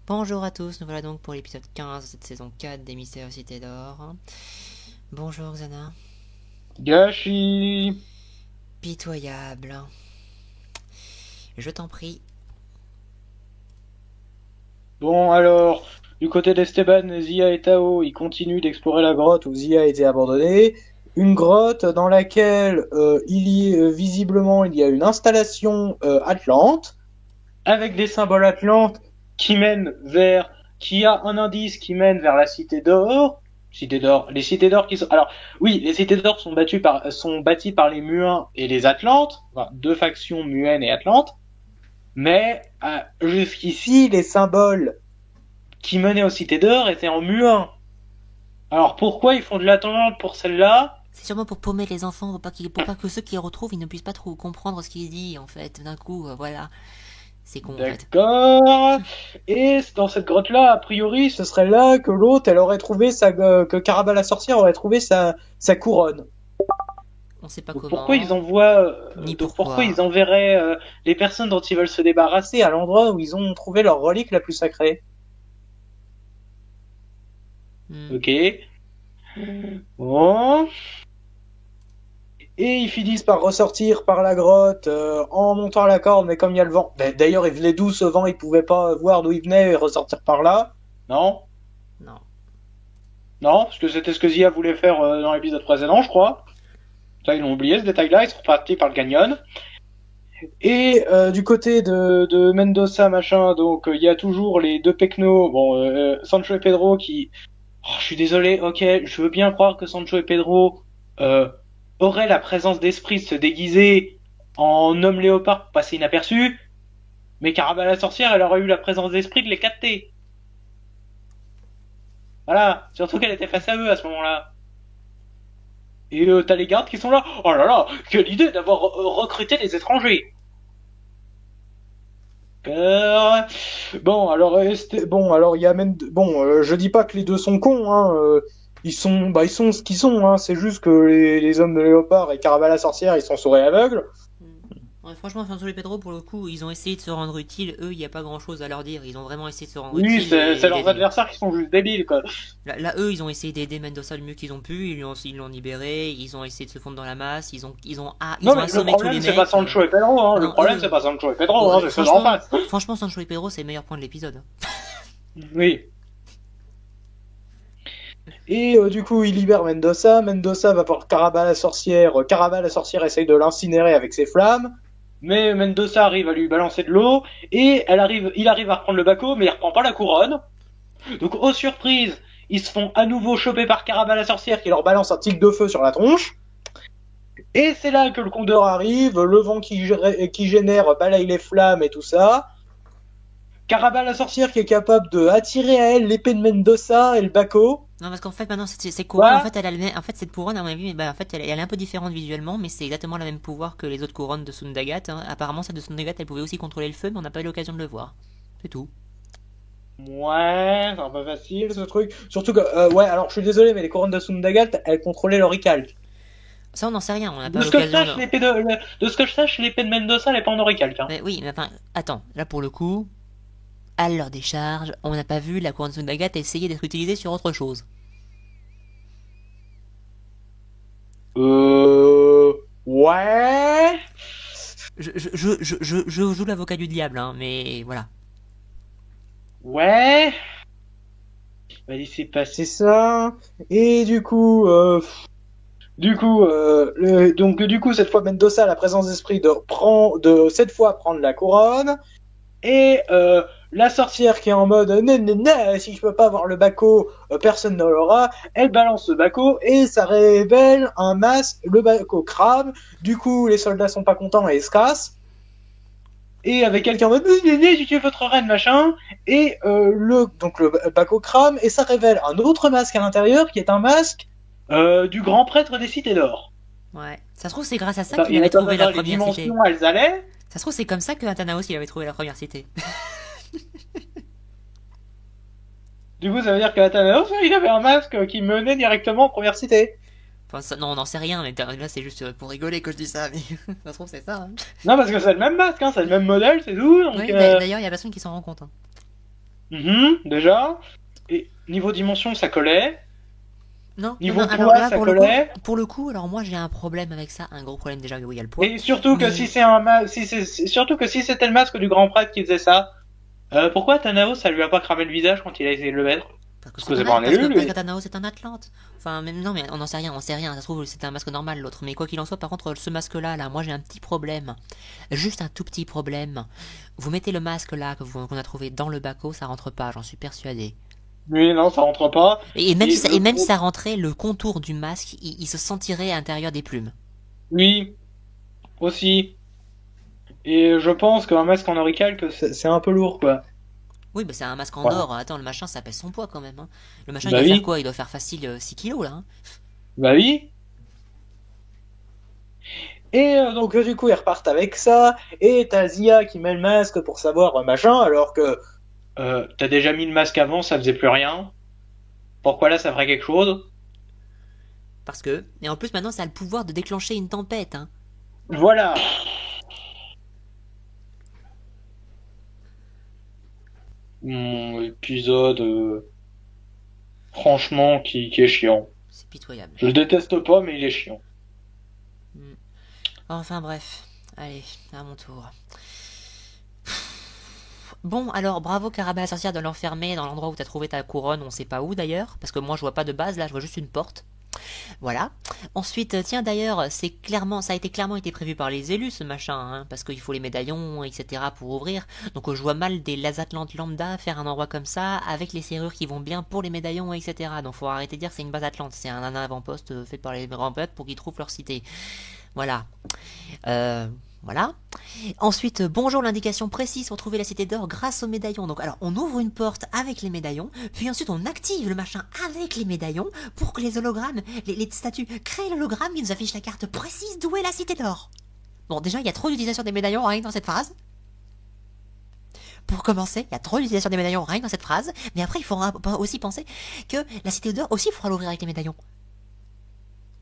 Bonjour à tous, nous voilà donc pour l'épisode 15 de cette saison 4 des Mystères Cité d'Or. Bonjour Xana. Gashi. Pitoyable. Je t'en prie. Bon alors, du côté d'Esteban, Zia et Tao, ils continuent d'explorer la grotte où Zia a été abandonnée. Une grotte dans laquelle visiblement il y a une installation atlante avec des symboles atlantes qui a un indice qui mène vers la cité d'or. Les cités d'or qui sont, alors oui, les cités d'or sont bâties par les Muins et les Atlantes, enfin, deux factions Muennes et Atlantes. Mais jusqu'ici, les symboles qui menaient aux cités d'or étaient en muin. Alors pourquoi ils font de l'attente pour celle-là? C'est sûrement pour paumer les enfants, pour pas que ceux qui les retrouvent, ils ne puissent pas trop comprendre ce qu'il dit en fait. D'un coup, voilà. C'est con en fait. D'accord. Et dans cette grotte-là, a priori, ce serait là que l'autre, elle aurait trouvé que Caraba la sorcière aurait trouvé sa couronne. On sait pas Donc pourquoi ils comment, envoient, ni donc pourquoi pourquoi. ils enverraient les personnes dont ils veulent se débarrasser à l'endroit où ils ont trouvé leur relique la plus sacrée? Hmm. Ok. Bon. Et ils finissent par ressortir par la grotte en montant la corde, mais comme il y a le vent. D'ailleurs, il venait d'où ce vent? Ils pouvaient pas voir d'où il venait et ressortir par là. Non. Non. Non, parce que c'était ce que Zia voulait faire dans l'épisode précédent, je crois. Ça, ils l'ont oublié ce détail-là, ils sont repartis par le canyon. Et du côté de Mendoza, machin, donc il y a toujours les deux Pecno, bon, Sancho et Pedro qui... Oh, je suis désolé, ok, je veux bien croire que Sancho et Pedro euh, auraient la présence d'esprit de se déguiser en homme léopard pour passer inaperçu, mais Caraba la sorcière, elle aurait eu la présence d'esprit de les capter. Voilà, surtout qu'elle était face à eux à ce moment-là. Et t'as les gardes qui sont là. Oh là là, quelle idée d'avoir recruté des étrangers. Bon, alors il y a même, bon, je dis pas que les deux sont cons, hein. Ils sont ce qu'ils sont, hein. C'est juste que les hommes de léopard et Caraval la sorcière, ils sont souris aveugles. Ouais, franchement, Sancho et Pedro, pour le coup, ils ont essayé de se rendre utiles. Eux, il n'y a pas grand chose à leur dire. Ils ont vraiment essayé de se rendre Oui, utiles c'est et leurs d'aider. adversaires qui sont juste débiles, quoi. Là, eux, ils ont essayé d'aider Mendoza le mieux qu'ils ont pu. Ils l'ont libéré. Ils ont essayé de se fondre dans la masse. Non, Ils ont mais le assommé tous les problème, c'est pas mecs. Sancho et Pedro, hein. Ah Le non, problème, c'est eux. pas Sancho et Pedro, hein. Ouais, C'est ceux d'en franchement, face. franchement, Sancho et Pedro, c'est le meilleur point de l'épisode. Oui. Et du coup, il libère Mendoza. Mendoza va pour Caraba la sorcière. Caraba la sorcière essaye de l'incinérer avec ses flammes. Mais Mendoza arrive à lui balancer de l'eau. Et il arrive à reprendre le baco, mais il reprend pas la couronne. Donc, aux surprises, ils se font à nouveau choper par Caraba la sorcière qui leur balance un tic de feu sur la tronche. Et c'est là que le condor arrive, le vent qui génère balaye les flammes et tout ça. Caraba la sorcière qui est capable de attirer à elle l'épée de Mendoza et le baco. Non, parce qu'en fait, maintenant, cette couronne, en Quoi? fait, elle a le même... En fait, cette couronne, à mon avis, bah, en fait, elle est un peu différente visuellement, mais c'est exactement le même pouvoir que les autres couronnes de Sundagat. Hein. Apparemment, celle de Sundagat, elle pouvait aussi contrôler le feu, mais on n'a pas eu l'occasion de le voir. C'est tout. Ouais, c'est un peu facile ce truc. Surtout que, ouais, alors je suis désolé, mais les couronnes de Sundagat, elles contrôlaient l'oricalque. Ça, on n'en sait rien, on n'a pas De eu ce que je l'occasion de... sache, de ce que je sache, l'épée de Mendoza, elle est pas en oricalque, hein. Mais oui, mais enfin, attends, là, pour le coup, à leur décharge, on n'a pas vu la couronne de Sundagat essayer d'être utilisée sur autre chose. Ouais. Je joue l'avocat du diable, hein, mais voilà. Ouais. Va laisser passer ça. Et du coup, cette fois, Mendoza a la présence d'esprit de cette fois prendre la couronne. Et la sorcière qui est en mode si je peux pas avoir le baco, personne ne l'aura. Elle balance le baco et ça révèle un masque, le baco crame. Du coup, les soldats sont pas contents et ils se cassent. Et avec quelqu'un en mode si tu es votre reine machin. Et le baco crame et ça révèle un autre masque à l'intérieur qui est un masque du grand prêtre des cités d'or. Ouais. Ça se trouve, c'est grâce à ça Attends, qu'il et avait attends, trouvé la attends, les première cité. dimensions, elles allaient. Ça se trouve, c'est comme ça que Athanaos, il avait trouvé la première cité. Du coup, ça veut dire que Athanos, il avait un masque qui menait directement en première cité. Enfin, ça, non, on n'en sait rien, mais là, c'est juste pour rigoler que je dis ça, mais ça se trouve, c'est ça. Hein. Non, parce que c'est le même masque, hein, c'est le même modèle, c'est tout. Donc, Oui, d'ailleurs, il y a personne qui s'en rend compte. Hein. Déjà. Et niveau dimension, ça collait. Non, non, Niveau non, alors poids, là, ça collait. pour le coup, alors moi j'ai un problème avec ça, un gros problème déjà, oui, il y a le poids, Et surtout que si mais c'est un surtout que si c'était le masque du grand prêtre qui faisait ça, pourquoi Thanos, ça lui a pas cramé le visage quand il a essayé de le mettre? parce que Parce c'est que c'est un, pas un élu, parce que lui. Thanos c'est un Atlante. Enfin, même, non, mais on sait rien, ça se trouve c'était un masque normal l'autre, mais quoi qu'il en soit, par contre, ce masque-là, là, moi j'ai un petit problème, juste un tout petit problème. Vous mettez le masque là qu'on a trouvé dans le baco, ça rentre pas, j'en suis persuadé. Oui, non, ça rentre pas. Et Et le même si gros, ça rentrait, le contour du masque, il se sentirait à l'intérieur des plumes. oui, aussi. Et je pense qu'un masque en auricalque, c'est un peu lourd, quoi. Oui, bah c'est un masque en Voilà. or. Attends, le machin, ça pèse son poids quand même, hein. Le machin, il Bah doit faire oui, quoi? Il doit faire facile 6 kilos là, hein. bah oui. Et donc du coup ils repartent avec ça, et t'as Zia qui met le masque pour savoir machin, alors que t'as déjà mis le masque avant, ça faisait plus rien. Pourquoi là ça ferait quelque chose? Parce que. Et en plus, maintenant, ça a le pouvoir de déclencher une tempête, hein. Voilà. Mon épisode, franchement, qui est chiant. C'est pitoyable. Je le déteste pas, mais il est chiant. Hmm. Enfin bref. Allez, à mon tour. Bon, alors bravo Carabin la sorcière de l'enfermer dans l'endroit où t'as trouvé ta couronne, on sait pas où d'ailleurs, parce que moi je vois pas de base là, je vois juste une porte. Voilà. Ensuite, tiens d'ailleurs, ça a été clairement été prévu par les élus ce machin, hein, parce qu'il faut les médaillons, etc. pour ouvrir. Donc je vois mal des Atlantes lambda faire un endroit comme ça avec les serrures qui vont bien pour les médaillons, etc. Donc faut arrêter de dire que c'est une base Atlante, c'est un avant-poste fait par les grands peuples pour qu'ils trouvent leur cité. Voilà. Euh, voilà. Ensuite, bonjour, l'indication précise pour trouver la cité d'or grâce aux médaillons. Donc, alors, on ouvre une porte avec les médaillons, puis ensuite on active le machin avec les médaillons pour que les hologrammes, les statues créent l'hologramme qui nous affiche la carte précise d'où est la cité d'or. Bon, déjà, il y a trop d'utilisation des médaillons rien que dans cette phrase. Pour commencer, il y a trop d'utilisation des médaillons rien que dans cette phrase, mais après, il faudra aussi penser que la cité d'or aussi, il faudra l'ouvrir avec les médaillons.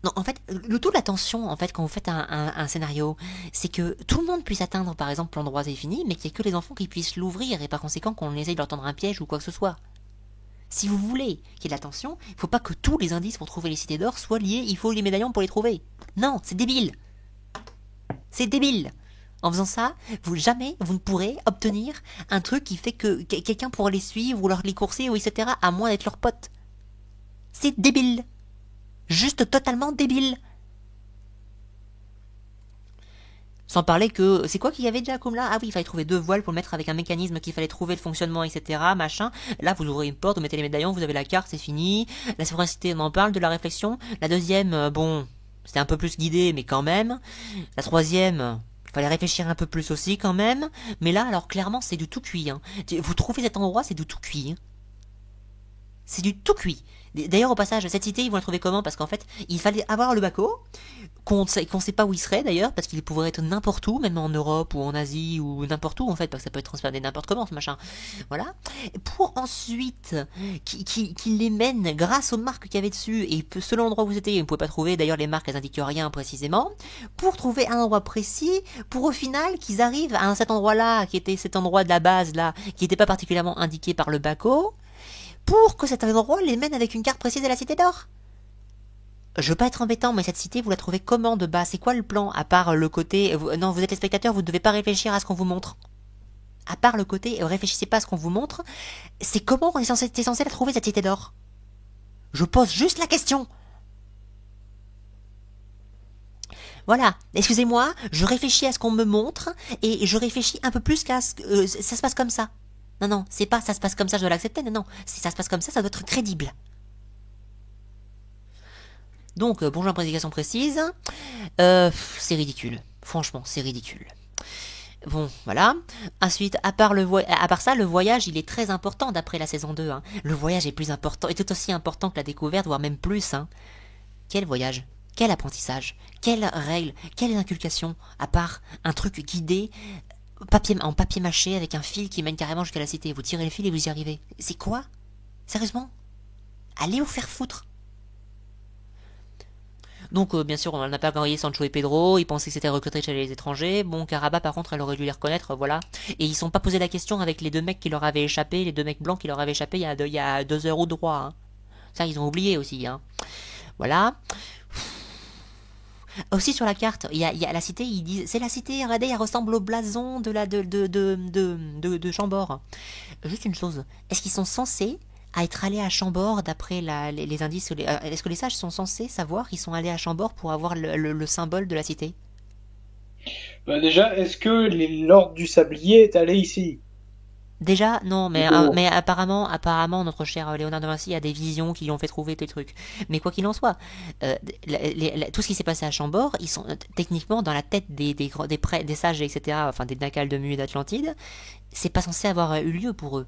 Non, en fait, le tout de la tension, en fait, quand vous faites un scénario, c'est que tout le monde puisse atteindre, par exemple, l'endroit infini, mais qu'il n'y ait que les enfants qui puissent l'ouvrir, et par conséquent qu'on essaye de leur tendre un piège ou quoi que ce soit. Si vous voulez qu'il y ait de la tension, il ne faut pas que tous les indices pour trouver les cités d'or soient liés, il faut les médaillons pour les trouver. Non, c'est débile. C'est débile. En faisant ça, jamais vous ne pourrez obtenir un truc qui fait que quelqu'un pourra les suivre ou leur les courser ou etc. à moins d'être leur pote. C'est débile. Juste totalement débile. Sans parler que, c'est quoi qu'il y avait déjà comme là? Ah oui, il fallait trouver 2 voiles pour le mettre avec un mécanisme qu'il fallait trouver le fonctionnement, etc. Machin. Là, vous ouvrez une porte, vous mettez les médaillons, vous avez la carte, c'est fini. La sobriété, on en parle de la réflexion. La deuxième, bon, c'était un peu plus guidé, mais quand même. La troisième, il fallait réfléchir un peu plus aussi, quand même. Mais là, alors clairement, c'est du tout cuit, hein. Vous trouvez cet endroit, c'est du tout cuit, hein. C'est du tout cuit. D'ailleurs, au passage, cette cité, ils vont la trouver comment? Parce qu'en fait, il fallait avoir le baco, qu'on sait pas où il serait d'ailleurs, parce qu'il pourrait être n'importe où, même en Europe ou en Asie ou n'importe où en fait, parce que ça peut être transféré n'importe comment ce machin. Voilà. Pour ensuite qu'il les mène grâce aux marques qu'il y avait dessus, et selon l'endroit où vous étiez, vous ne pouvez pas trouver, d'ailleurs les marques elles indiquent rien précisément, pour trouver un endroit précis, pour au final qu'ils arrivent à cet endroit-là, qui était cet endroit de la base là, qui n'était pas particulièrement indiqué par le baco, pour que cet endroit les mène avec une carte précise de la cité d'or. Je veux pas être embêtant, mais cette cité, vous la trouvez comment de bas? C'est quoi le plan? À part le côté... non, vous êtes les spectateurs, vous ne devez pas réfléchir à ce qu'on vous montre. À part le côté, réfléchissez pas à ce qu'on vous montre, c'est comment on est censé la trouver, cette cité d'or? Je pose juste la question. Voilà, excusez-moi, je réfléchis à ce qu'on me montre, et je réfléchis un peu plus qu'à ce que... ça se passe comme ça. Non, non, c'est pas ça se passe comme ça, je dois l'accepter, non, non. Si ça se passe comme ça doit être crédible. Donc, bonjour, prédication précise. C'est ridicule. Franchement, c'est ridicule. Bon, voilà. Ensuite, à part ça, le voyage, il est très important d'après la saison 2. Hein. Le voyage est plus important, est tout aussi important que la découverte, voire même plus. Hein. Quel voyage? Quel apprentissage? Quelles règles? Quelles inculcations? À part un truc guidé en papier mâché avec un fil qui mène carrément jusqu'à la cité. Vous tirez le fil et vous y arrivez. C'est quoi? Sérieusement? Allez vous faire foutre. Donc, bien sûr, on n'a pas grillé Sancho et Pedro, ils pensaient que c'était recruté chez les étrangers. Bon, Caraba, par contre, elle aurait dû les reconnaître, voilà. Et ils sont pas posé la question avec les deux mecs qui leur avaient échappé, les deux mecs blancs qui leur avaient échappé il y a 2 heures ou droit, hein. Ça, ils ont oublié aussi, hein. Voilà. Aussi sur la carte, il y a la cité, ils disent c'est la cité, regardez, elle ressemble au blason de la de Chambord. Juste une chose, est-ce qu'ils sont censés à être allés à Chambord d'après les indices est-ce que les sages sont censés savoir qu'ils sont allés à Chambord pour avoir le symbole de la cité? Bah déjà, est-ce que l'ordre du sablier est allé ici? Déjà, non, Plutôt. mais apparemment, notre cher Léonard de Vinci a des visions qui lui ont fait trouver des trucs. Mais quoi qu'il en soit, euh, tout ce qui s'est passé à Chambord, ils sont techniquement dans la tête des sages, etc., enfin des Nacals de Mu et d'Atlantide, c'est pas censé avoir eu lieu pour eux.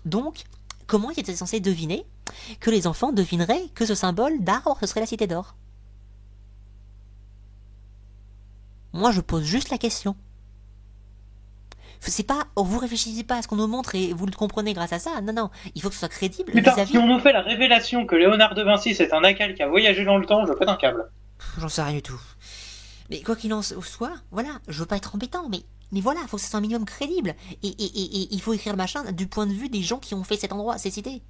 Donc, comment ils étaient censés deviner que les enfants devineraient que ce symbole d'arbre, ce serait la cité d'or? Moi, je pose juste la question. C'est pas, vous réfléchissez pas à ce qu'on nous montre et vous le comprenez grâce à ça. Non, non, il faut que ce soit crédible Putain, si vis-à-vis. on nous fait la révélation que Léonard de Vinci c'est un Acal qui a voyagé dans le temps, je pète un câble. J'en sais rien du tout. Mais quoi qu'il en soit, voilà, je veux pas être embêtant, mais voilà, faut que ce soit un minimum crédible. Et il faut écrire le machin du point de vue des gens qui ont fait cet endroit, ces cités.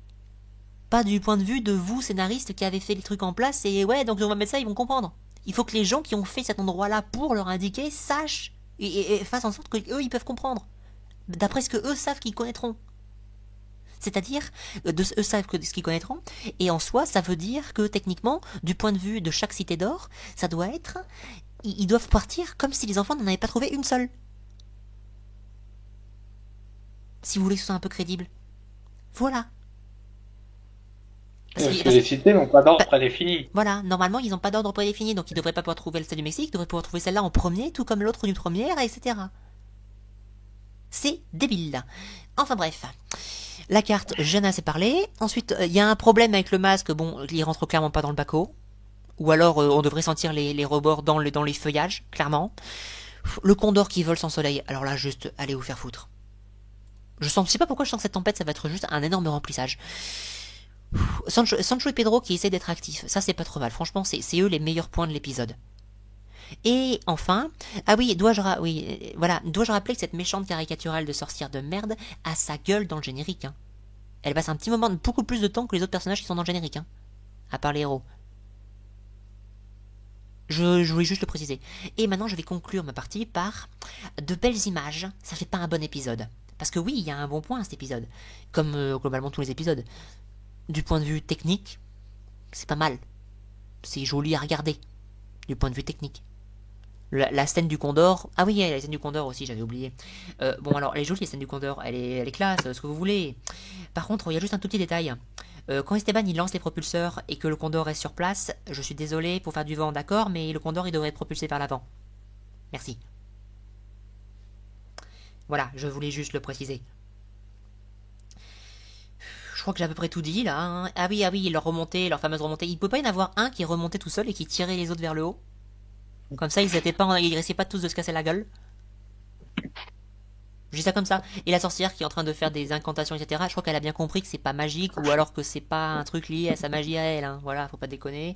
Pas du point de vue de vous, scénaristes, qui avez fait les trucs en place, et ouais, donc on va mettre ça, ils vont comprendre. Il faut que les gens qui ont fait cet endroit-là pour leur indiquer sachent et fassent en sorte que eux ils peuvent comprendre. D'après ce que eux savent qu'ils connaîtront. C'est-à-dire, eux savent ce qu'ils connaîtront, et en soi, ça veut dire que techniquement, du point de vue de chaque cité d'or, ça doit être. Ils doivent partir comme si les enfants n'en avaient pas trouvé une seule. Si vous voulez que ce soit un peu crédible. Voilà. Parce que les cités n'ont pas d'ordre prédéfini. Voilà, normalement, ils n'ont pas d'ordre prédéfini, donc ils ne devraient pas pouvoir trouver celle du Mexique, ils devraient pouvoir trouver celle-là en premier, tout comme l'autre d'une première, etc. C'est débile. Enfin bref. La carte, j'en ai assez parlé. Ensuite, il y a un problème avec le masque, bon, il rentre clairement pas dans le baco. Ou alors, on devrait sentir les rebords dans les feuillages, clairement. Le condor qui vole sans soleil, alors là, juste, allez vous faire foutre. Je sais pas pourquoi je sens que cette tempête, ça va être juste un énorme remplissage. Sancho et Pedro qui essaient d'être actifs, ça c'est pas trop mal. Franchement, c'est eux les meilleurs points de l'épisode. Et enfin, ah oui, dois-je rappeler que cette méchante caricaturale de sorcière de merde a sa gueule dans le générique, hein. Elle passe un petit moment, beaucoup plus de temps que les autres personnages qui sont dans le générique, hein. À part les héros. Je voulais juste le préciser. Et maintenant, je vais conclure ma partie par de belles images. Ça fait pas un bon épisode. Parce que oui, il y a un bon point à cet épisode. Comme globalement tous les épisodes. Du point de vue technique, c'est pas mal. C'est joli à regarder. Du point de vue technique. La scène du Condor. Ah oui, la scène du Condor aussi, j'avais oublié. Bon, alors, elle est jolie, la scène du Condor. Elle est classe, ce que vous voulez. Par contre, il y a juste un tout petit détail. Quand Esteban il lance les propulseurs et que le Condor est sur place, je suis désolé pour faire du vent, d'accord, mais le Condor il devrait être propulsé par l'avant. Merci. Voilà, je voulais juste le préciser. Je crois que j'ai à peu près tout dit là, hein. Ah oui, leur remontée, leur fameuse remontée. Il peut pas y en avoir un qui remontait tout seul et qui tirait les autres vers le haut. Comme ça, ils risquaient pas tous de se casser la gueule. Je dis ça comme ça. Et la sorcière qui est en train de faire des incantations, etc. Je crois qu'elle a bien compris que c'est pas magique ou alors que c'est pas un truc lié à sa magie à elle, hein. Voilà, faut pas déconner.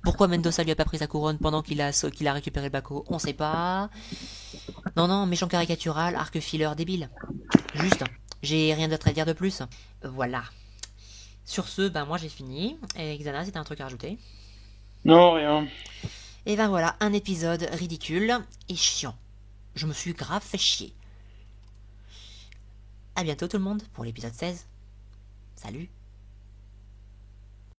Pourquoi Mendoza lui a pas pris sa couronne pendant qu'il a récupéré le baco? On sait pas. Non, non, méchant caricatural, arc filler débile. Juste. J'ai rien d'autre à dire de plus. Voilà. Sur ce, ben moi j'ai fini. Et Xana, c'était un truc à rajouter. Non, rien. Et ben voilà, un épisode ridicule et chiant. Je me suis grave fait chier. A bientôt tout le monde pour l'épisode 16. Salut.